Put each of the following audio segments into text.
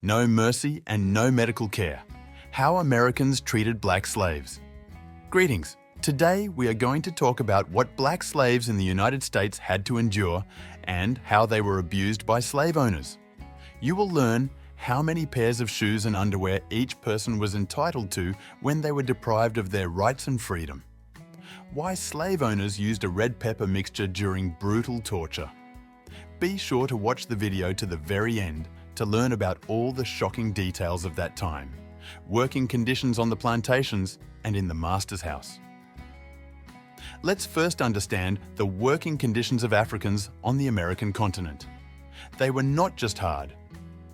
no mercy and no medical care. How Americans treated black slaves. Greetings. Today we are going to talk about what black slaves in the United States had to endure and how they were abused by slave owners. You will learn how many pairs of shoes and underwear each person was entitled to when they were deprived of their rights and freedom. Why slave owners used a red pepper mixture during brutal torture. Be sure to watch the video to the very end to learn about all the shocking details of that time, working conditions on the plantations and in the master's house. Let's first understand the working conditions of Africans on the American continent. They were not just hard.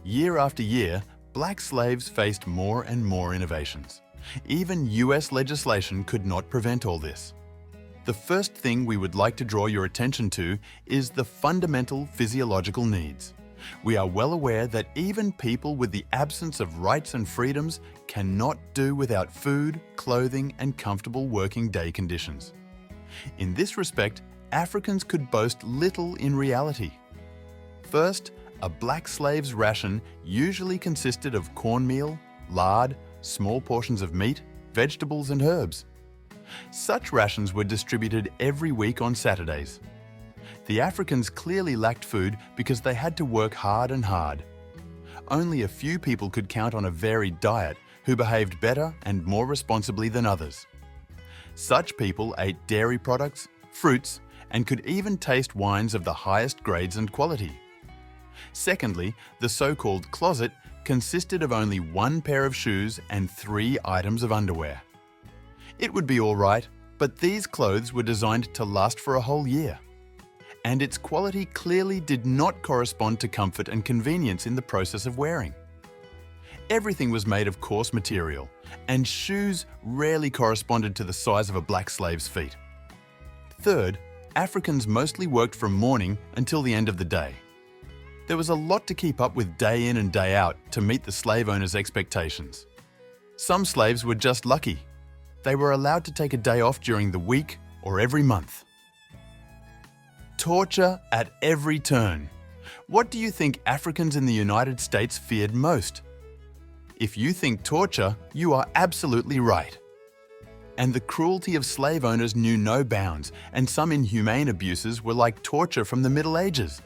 Year after year, black slaves faced more and more innovations. Even US legislation could not prevent all this. The first thing we would like to draw your attention to is the fundamental physiological needs. We are well aware that even people with the absence of rights and freedoms cannot do without food, clothing, and comfortable working day conditions. In this respect, Africans could boast little in reality. First, a black slave's ration usually consisted of cornmeal, lard, small portions of meat, vegetables, and herbs. Such rations were distributed every week on Saturdays. The Africans clearly lacked food because they had to work hard and hard. Only a few people could count on a varied diet who behaved better and more responsibly than others. Such people ate dairy products, fruits, and could even taste wines of the highest grades and quality. Secondly, the so-called closet consisted of only one pair of shoes and 3 items of underwear. It would be all right, but these clothes were designed to last for a whole year. And its quality clearly did not correspond to comfort and convenience in the process of wearing. Everything was made of coarse material, and shoes rarely corresponded to the size of a black slave's feet. Third, Africans mostly worked from morning until the end of the day. There was a lot to keep up with day in and day out to meet the slave owners' expectations. Some slaves were just lucky. They were allowed to take a day off during the week or every month. Torture at every turn. What do you think Africans in the United States feared most? If you think torture, you are absolutely right. And the cruelty of slave owners knew no bounds, and some inhumane abuses were like torture from the Middle Ages.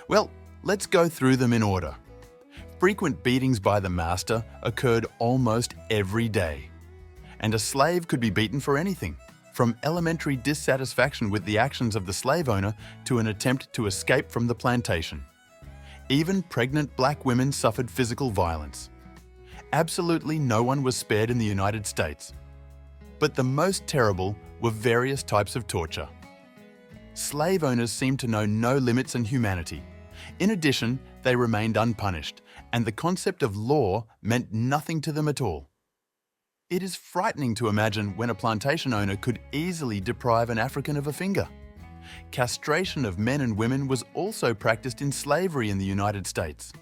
Well, let's go through them in order. Frequent beatings by the master occurred almost every day. And a slave could be beaten for anything, from elementary dissatisfaction with the actions of the slave owner to an attempt to escape from the plantation. Even pregnant black women suffered physical violence. Absolutely no one was spared in the United States. But the most terrible were various types of torture. Slave owners seemed to know no limits in humanity. In addition, they remained unpunished, and the concept of law meant nothing to them at all. It is frightening to imagine when a plantation owner could easily deprive an African of a finger. Castration of men and women was also practiced in slavery in the United States.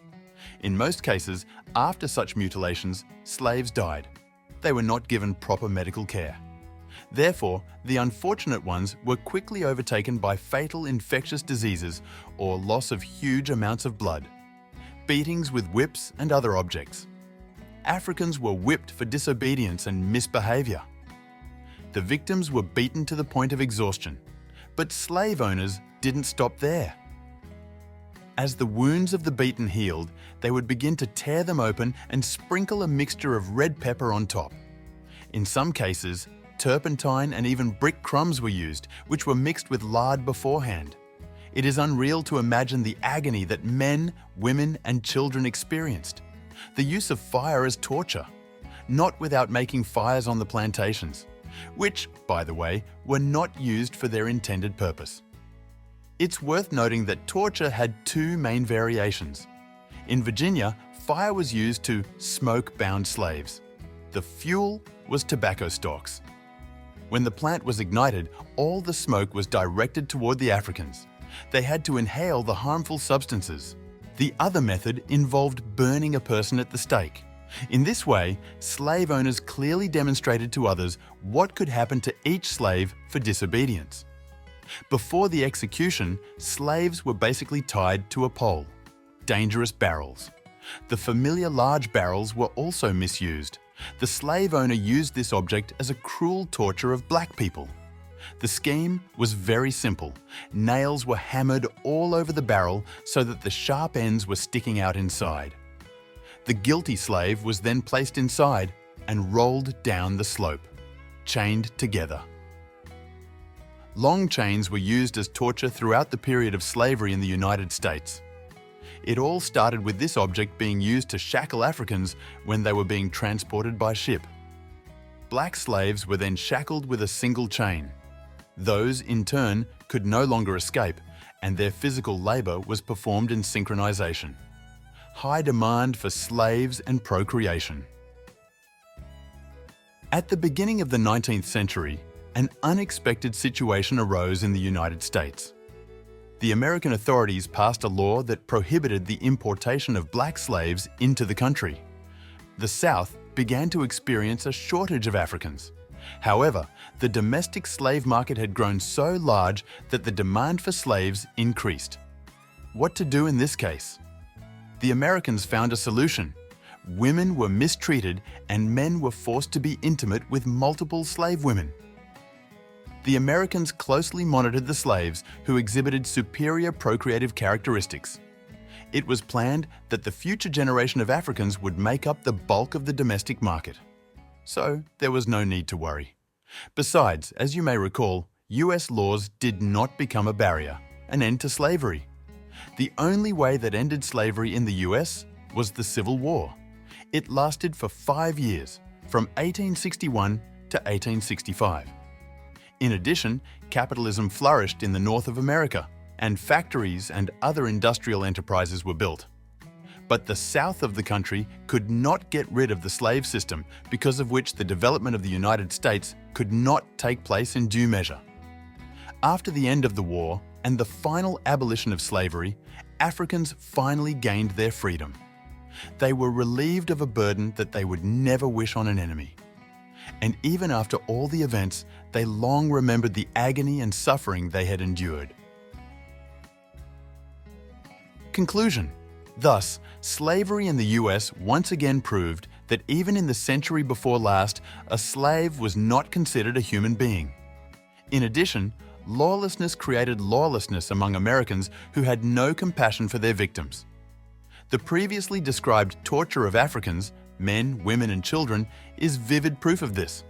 In most cases, after such mutilations, slaves died. They were not given proper medical care. Therefore, the unfortunate ones were quickly overtaken by fatal infectious diseases or loss of huge amounts of blood. Beatings with whips and other objects. Africans were whipped for disobedience and misbehavior. The victims were beaten to the point of exhaustion, but slave owners didn't stop there. As the wounds of the beaten healed, they would begin to tear them open and sprinkle a mixture of red pepper on top. In some cases, turpentine and even brick crumbs were used, which were mixed with lard beforehand. It is unreal to imagine the agony that men, women, and children experienced. The use of fire as torture, not without making fires on the plantations, which, by the way, were not used for their intended purpose. It's worth noting that torture had 2 main variations. In Virginia, fire was used to smoke bound slaves. The fuel was tobacco stalks. When the plant was ignited, all the smoke was directed toward the Africans. They had to inhale the harmful substances. The other method involved burning a person at the stake. In this way, slave owners clearly demonstrated to others what could happen to each slave for disobedience. Before the execution, slaves were basically tied to a pole, dangerous barrels. The familiar large barrels were also misused. The slave owner used this object as a cruel torture of black people. The scheme was very simple. Nails were hammered all over the barrel so that the sharp ends were sticking out inside. The guilty slave was then placed inside and rolled down the slope, chained together. Long chains were used as torture throughout the period of slavery in the United States. It all started with this object being used to shackle Africans when they were being transported by ship. Black slaves were then shackled with a single chain. Those, in turn, could no longer escape, and their physical labour was performed in synchronization. High demand for slaves and procreation. At the beginning of the 19th century, an unexpected situation arose in the United States. The American authorities passed a law that prohibited the importation of black slaves into the country. The South began to experience a shortage of Africans. However, the domestic slave market had grown so large that the demand for slaves increased. What to do in this case? The Americans found a solution. Women were mistreated and men were forced to be intimate with multiple slave women. The Americans closely monitored the slaves who exhibited superior procreative characteristics. It was planned that the future generation of Africans would make up the bulk of the domestic market. So there was no need to worry. Besides, as you may recall, US laws did not become a barrier, an end to slavery. The only way that ended slavery in the US was the Civil War. It lasted for 5 years, from 1861 to 1865. In addition, capitalism flourished in the North of America, and factories and other industrial enterprises were built. But the South of the country could not get rid of the slave system, because of which the development of the United States could not take place in due measure. After the end of the war and the final abolition of slavery, Africans finally gained their freedom. They were relieved of a burden that they would never wish on an enemy. And even after all the events, they long remembered the agony and suffering they had endured. Conclusion. Thus, slavery in the US once again proved that even in the century before last, a slave was not considered a human being. In addition, lawlessness created lawlessness among Americans who had no compassion for their victims. The previously described torture of Africans, men, women and children, is vivid proof of this.